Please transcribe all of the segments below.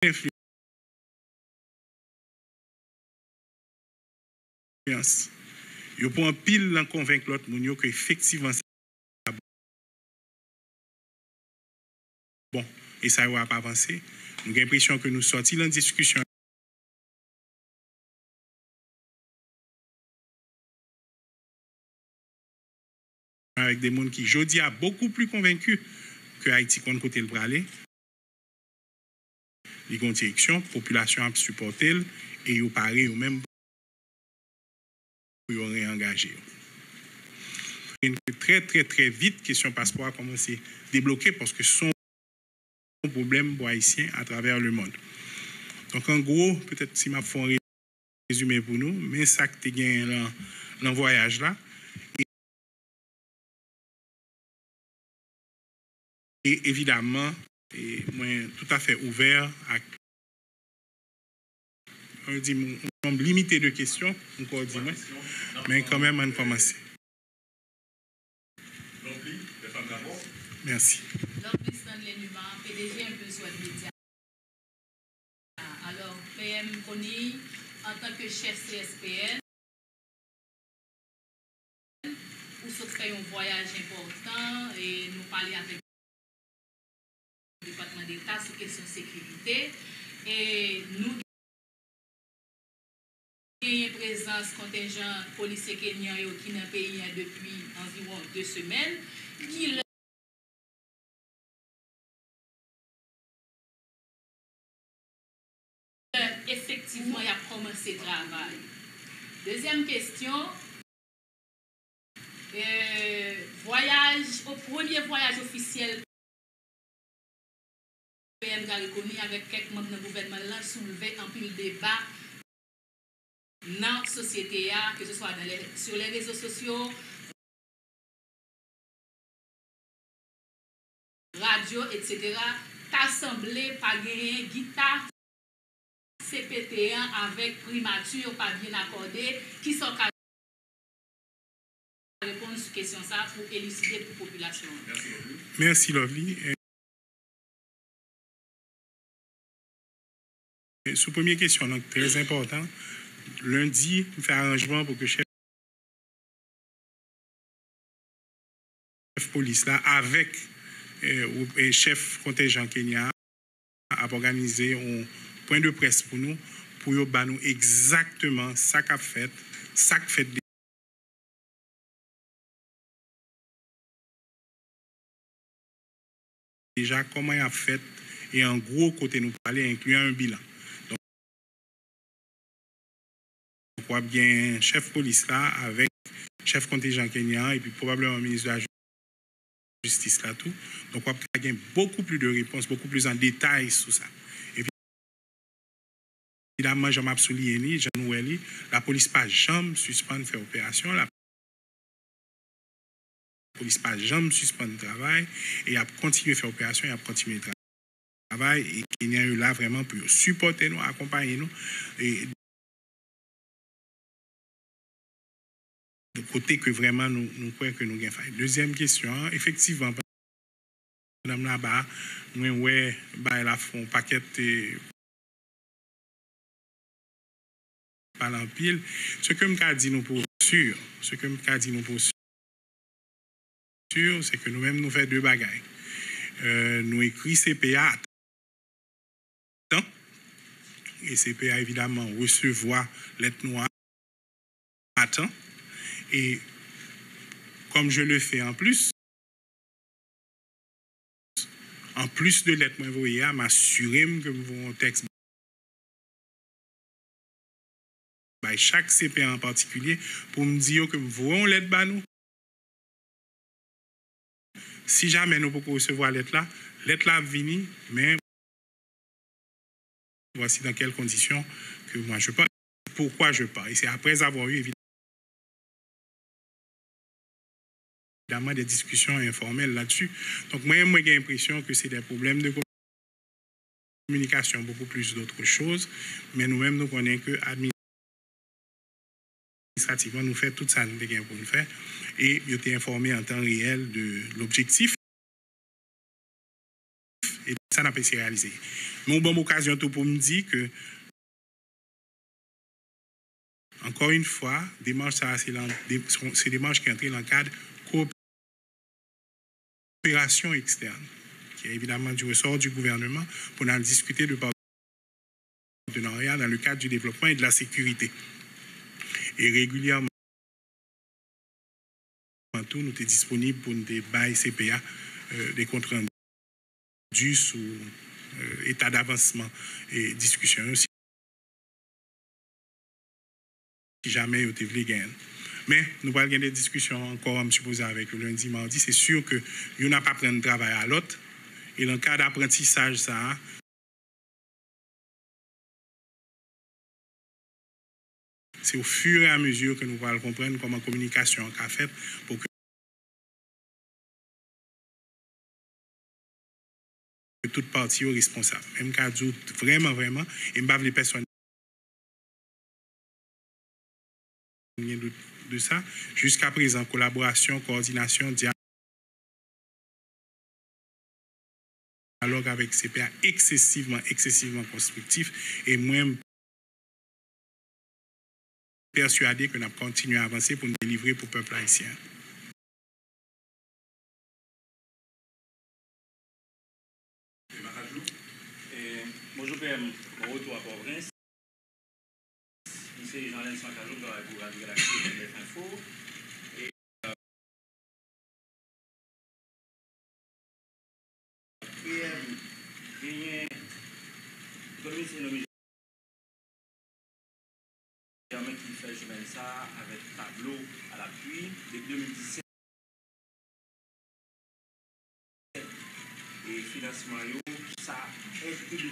influence. Yo pour un pile l'en convaincre l'autre moun yo que effectivement c'est bon et ça va pas avancer. Nous avons l'impression que nous sortis dans discussion avec des gens qui, je dis, a beaucoup plus convaincus que Haïti compte côté le bralé. Ils ont une direction, la population a supporté et ils ont paré eux même pour y réengager. Très, très, très vite, question passeport a commencé à débloquer parce que son problème pour Haïtiens à travers le monde. Donc, en gros, peut-être si m'a fait un résumé pour nous, mais ça que tu gagné dans le voyage là. Et évidemment, moi, tout à fait ouvert à un nombre limité de questions, encore dit, mais quand même, on commence. Merci. PDG un peu sur le média. Alors, PM Koni, en tant que chef CSPN, où se fait un voyage important et nous parler avec le département d'État sur question de sécurité. Et nous avons une présence contingent policier kenyan qui est dans le pays depuis environ 2 semaines, qui effectivement, il a commencé le travail. Deuxième question, au premier voyage officiel PM Gariconi avec quelques membres du gouvernement soulevé un peu le débat dans la société, que ce soit sur les réseaux sociaux, radio, etc. T'as semblé pas gagner guitare CPT1 avec primature pas bien accordé, qui sont capables de répondre sur question ça pour élucider pour la population. Merci Lovely. Sous première question, donc très important, lundi, on fait arrangement pour que chef police là avec chef contingent Kenya a organisé un point de presse pour nous exactement ça qu'a fait déjà comment il a fait et en gros côté nous parler incluant un bilan. Donc on voit bien chef police là avec chef contingent Kenya et puis probablement ministre de la justice là tout. Donc on a gagné beaucoup plus de réponses, beaucoup plus en détail sur ça. Évidemment, Jean-Marc souligné, Jean-Noueli, la police pas jamais suspendre faire opération, la police pas jamais suspendre travail et a continué faire opération et a continué travail et qu'il y a eu là vraiment pour supporter nous, accompagner nous et de côté que vraiment nous croyons que nous gagnons faille. Deuxième question, effectivement, madame là-bas, nous ouais, bah la font paquet par l'empile. Ce que me dit nous pour sûr, c'est que nous-mêmes nous faisons 2 bagailles. Nous écrit CPA et CPA évidemment recevoir lettre noire à temps. Et comme je le fais en plus de lettre envoyée, m'assurer que nous avons un texte by chaque CPA en particulier pour me dire que nous voulons lettre bas nous. Si jamais nous pouvons recevoir lettre là vini, mais voici dans quelles conditions que moi je pars. Pourquoi je pars? Et c'est après avoir eu évidemment des discussions informelles là-dessus. Donc moi j'ai l'impression que c'est des problèmes de communication, beaucoup plus d'autres choses, mais nous-mêmes nous connaissons que administrativement nous faisons tout ça nous avons pour nous faire et nous été informé en temps réel de l'objectif et ça n'a pas été réalisé. Mon bonne occasion tout pour me dire que, encore une fois, démarche ça, c'est des démarches qui entrent dans le cadre de coopération externe, qui est évidemment du ressort du gouvernement pour en discuter de partenariat dans le cadre du développement et de la sécurité. Et régulièrement, nous sommes disponibles pour des bails CPA, des comptes rendus sous état d'avancement et discussion aussi. Si jamais vous voulez gagner. Mais nous allons gagner des discussions encore, je suppose, avec le lundi, mardi. C'est sûr que nous n'avons pas pris de travail à l'autre. Et dans le cas d'apprentissage, ça, c'est au fur et à mesure que nous allons comprendre comment la communication est faite pour que toute partie est responsable. Même cas vraiment, vraiment, et pas les personnes de ça. Jusqu'à présent, collaboration, coordination, dialogue avec CPA excessivement constructif. Et moi, persuadé que nous allons continuer à avancer pour nous délivrer pour le peuple haïtien. Bonjour, PM. Bon retour à Port-au-Prince. Ici, Jean-Lène Sancajou, dans la Radio Galaxie de l'Info. Et PM, gagné, comme c'est nommé qui fait chemin ça avec tableau à l'appui depuis 2017 et financement, ça est tout du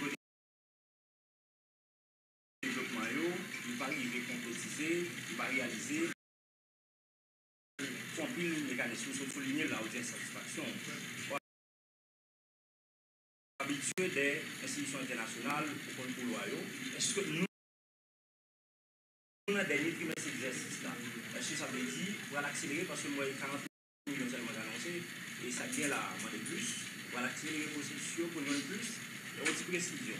développement, il va arriver concrétiser, il va réaliser son pile mécanisme sur souligner la haute satisfaction. Habitué des institutions internationales pour le loyaux, est-ce que nous avons dernier trimestre d'exercice là? Est-ce que ça veut dire qu'on va l'accélérer parce que moi, il y a 40 millions seulement annoncés et ça vient là, moi de plus. On va l'accélérer le processus pour nous plus. Et aussi précision.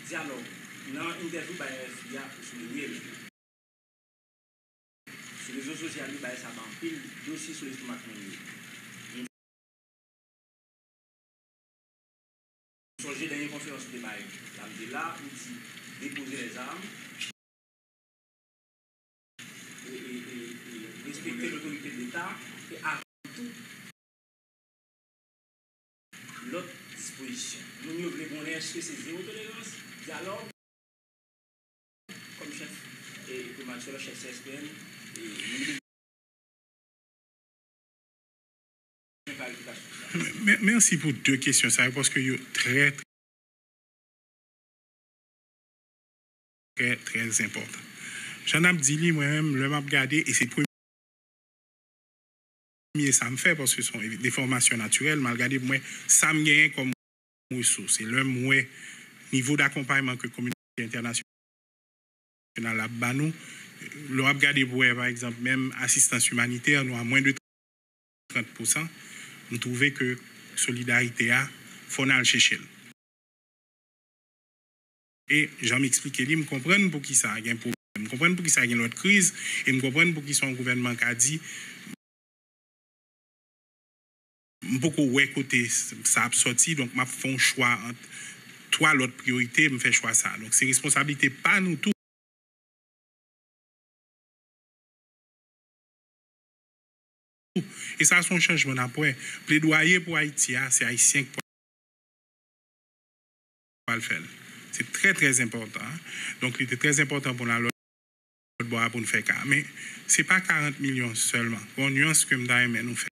Dialogue. Dans l'interview, il y a souligné sur les réseaux sociaux, ça va en pile dossier sur l'estomac. Changer dans une conférence de débat. Là, on dit déposer les armes et respecter l'autorité de l'État et avant tout l'autre disposition. Nous voulons est-ce que c'est zéro tolérance, dialogue, comme chef et comme le chef CSPN et merci pour deux questions. Ça, parce que c'est très important. J'en ai dit moi-même, le m'a regardé et c'est le premier ça me fait parce que ce sont des formations naturelles. M'a regardé moi, ça me gagne comme ressource. C'est le niveau d'accompagnement que la communauté internationale a banou. Le m'a regardé pour par exemple même assistance humanitaire, nous à moins de 30%. Nous trouvons que solidarité a fonal chez et j'en m'explique, il me comprennent pour qui ça a un problème, me comprennent pour qui ça a une autre crise, et me comprennent pour qui son gouvernement qui a dit beaucoup ouais côté ça a sorti, donc m'a fait un choix entre trois l'autre priorité, me fait choix ça. Donc c'est responsabilité pas nous tous. Et ça, son changement d'après. Plaidoyer pour Haïti, c'est haïtien qui va le faire. C'est très, très important. Donc, il était très important pour l'autre bois pour nous faire ça. Mais ce n'est pas 40 millions seulement. Bon, nuance que nous fait.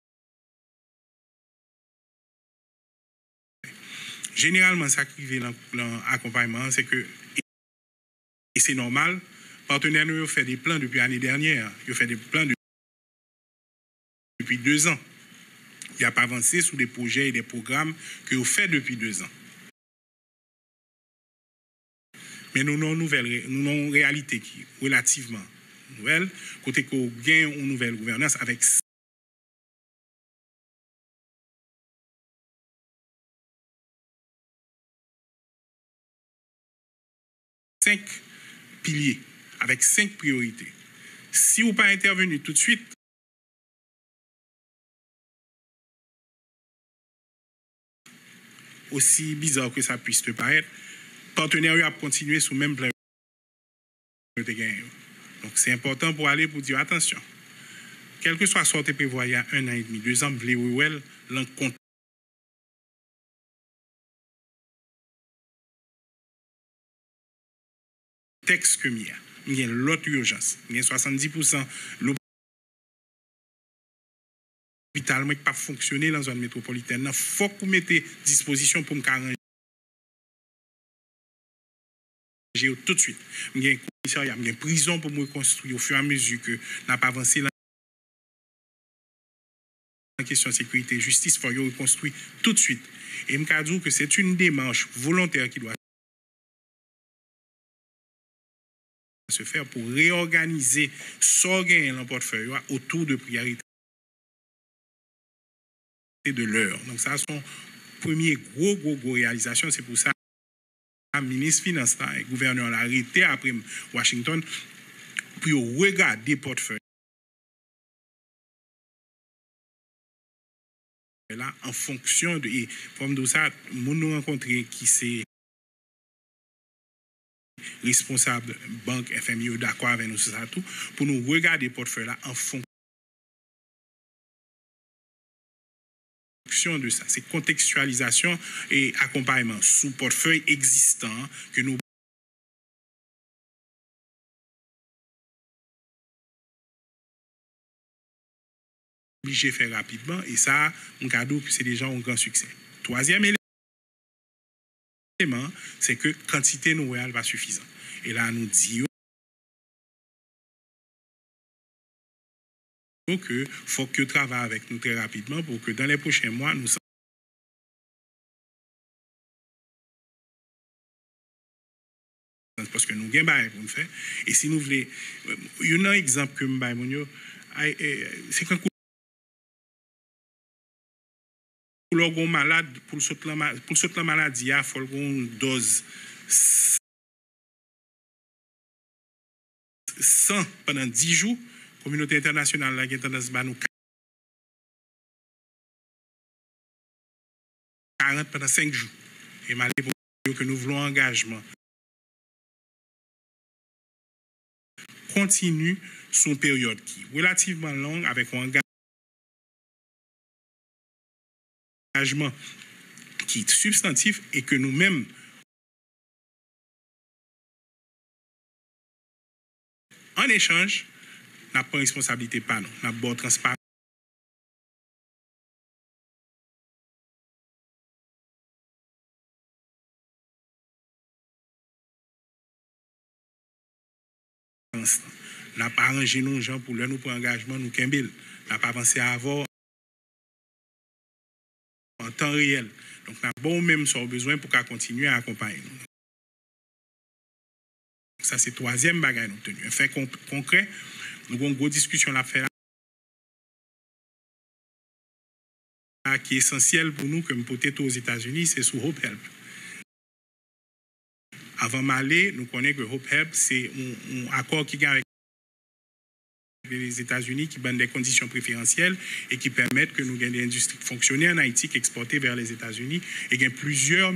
Généralement, ça qui vient dans l'accompagnement, c'est que, et c'est normal, partenaires nous ont fait des plans depuis l'année dernière. Ils ont fait des plans depuis 2 ans. Il n'y a pas avancé sur des projets et des programmes que vous faites depuis 2 ans. Mais nous avons une réalité qui est relativement nouvelle, côté qu'on gagne une nouvelle gouvernance avec 5 piliers, avec 5 priorités. Si vous pas intervenu tout de suite, aussi bizarre que ça puisse te paraître, partenaires a continué sous le même plan de gain. Donc c'est important pour aller pour dire attention. Quel que soit sorte prévoit il y a 1 an et demi, 2 ans, vle well, l'encontre texte que il y a l'autre urgence. Il y a 70% l'hôpital qui pas fonctionner dans la zone métropolitaine. Il faut que vous mettez disposition pour me arranger tout de suite. Il y a un commissariat, il y a une prison pour me reconstruire au fur et à mesure que n'a pas avancé la question de sécurité et justice, il faut reconstruire tout de suite. Et je me dis que c'est une démarche volontaire qui doit se faire pour réorganiser s'organiser le portefeuille autour de priorités de l'heure. Donc ça, son premier gros réalisation, c'est pour ça le ministre des Finances et le gouverneur l'a arrêté après Washington pour regarder le portefeuille là en fonction de, et comme de ça, nous rencontré qui c'est responsable banque FMI d'accord avec nous sur ça tout pour nous regarder le portefeuille là en fonction de ça. C'est contextualisation et accompagnement sous portefeuille existant que nous obligés de faire rapidement et ça, mon cadeau, c'est déjà un grand succès. Troisième élément, c'est que quantité nous n'est pas suffisante. Et là, nous disons que faut que travaille avec nous très rapidement pour que dans les prochains mois, nous parce que nous avons pour nous faire. Et si nous voulons, il y a un exemple que je c'est quand pour le malade, pour le maladie, il faut une dose 100 pendant 10 jours. La communauté internationale a tendance à nous 40 pendant 5 jours. Et malgré que nous voulons engagement continue sur une période qui est relativement longue avec un engagement qui est substantif et que nous-mêmes en échange n'a pas de responsabilité par nous, n'a pas de transparence. N'a pas arrangé nos gens pour nous pour engagement, nous Kembil. N'a pas pensé à avoir en temps réel. Donc, n'a pas même sur besoin pour qu'à continuer à accompagner nous. Ça, c'est le troisième bagage obtenu. Un fait concret, nous avons une grosse discussion à faire qui est essentielle pour nous, comme peut-être aux États-Unis, c'est sur Hope Help. Avant d'aller, nous connaissons que Hope Help, c'est un accord qui gagne avec les États-Unis qui donne des conditions préférentielles et qui permettent que nous ayons des industries fonctionner en Haïti qui exportent vers les États-Unis et il y a plusieurs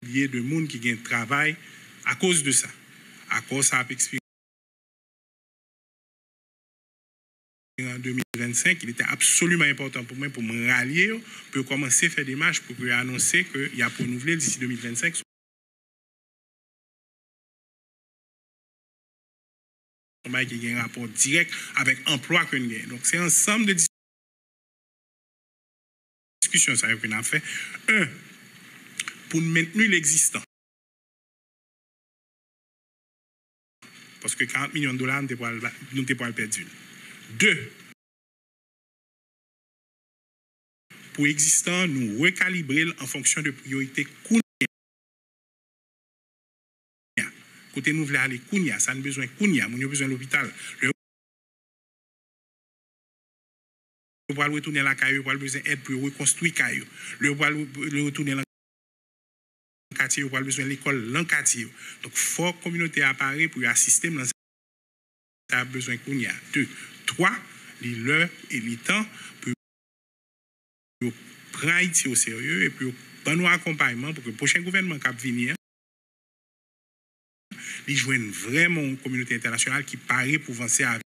milliers de monde qui gagnent travail à cause de ça. À cause ça a expiré en 2025, il était absolument important pour moi pour me rallier, pour commencer à faire des marches pour annoncer qu'il y a pour renouveler d'ici 2025. Qui a un rapport direct avec l'emploi que nous avons. Donc, c'est un ensemble de discussions qu'on a fait. Un, pour maintenir l'existant. Parce que 40 millions de dollars, nous ne pouvons pas le perdre. Deux, pour existant, nous recalibrer en fonction de priorités. Côté nous voulons aller Kounia, ça a besoin de Kounia, nous avons besoin de l'hôpital. Le Pour retourner à la caillou, pour besoin d'aide pour reconstruire caillou. Le retourner dans le quartier, pour besoin de l'école dans le quartier. Donc, il faut que la communauté apparaît pour assister dans ça a besoin qu'on y a. 2, 3, l'heure et le temps pour prendre Haïti au sérieux et pour prendre un accompagnement pour que le prochain gouvernement qui va venir il joigne vraiment une communauté internationale qui paraît pour avancer avec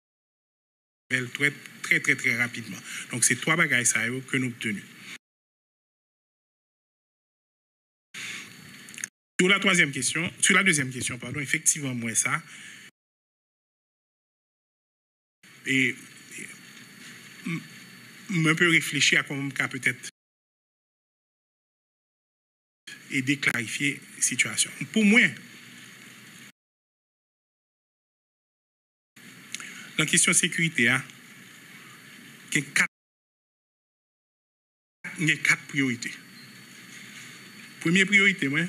elle très rapidement. Donc, c'est 3 bagages que nous avons obtenus. Sur la deuxième question, pardon, effectivement, moi, ça. Et un peu réfléchir à comment peut-être aider à clarifier la situation. Pour moi, dans la question de sécurité, il y a 4 priorités. Première priorité, moi,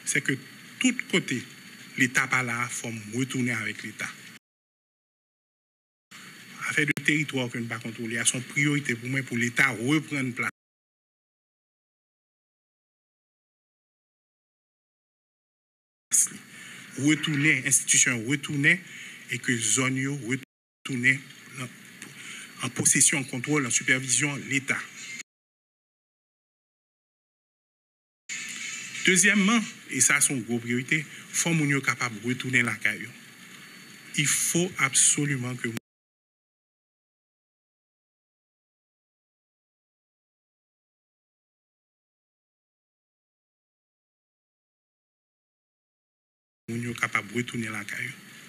c'est que tout côté, l'État pas là, il faut retourner avec l'État. Affaire de territoire que nous ne pas contrôler, à son priorité pour moi, pour l'État reprendre place. Retourner, institution retourner et que zone retourner en possession, en contrôle, en supervision, l'État. Deuxièmement, et ça c'est une grosse priorité, il faut que nous soyons capables de retourner la caillou. Il faut absolument que nous soyons capables de retourner la caillou.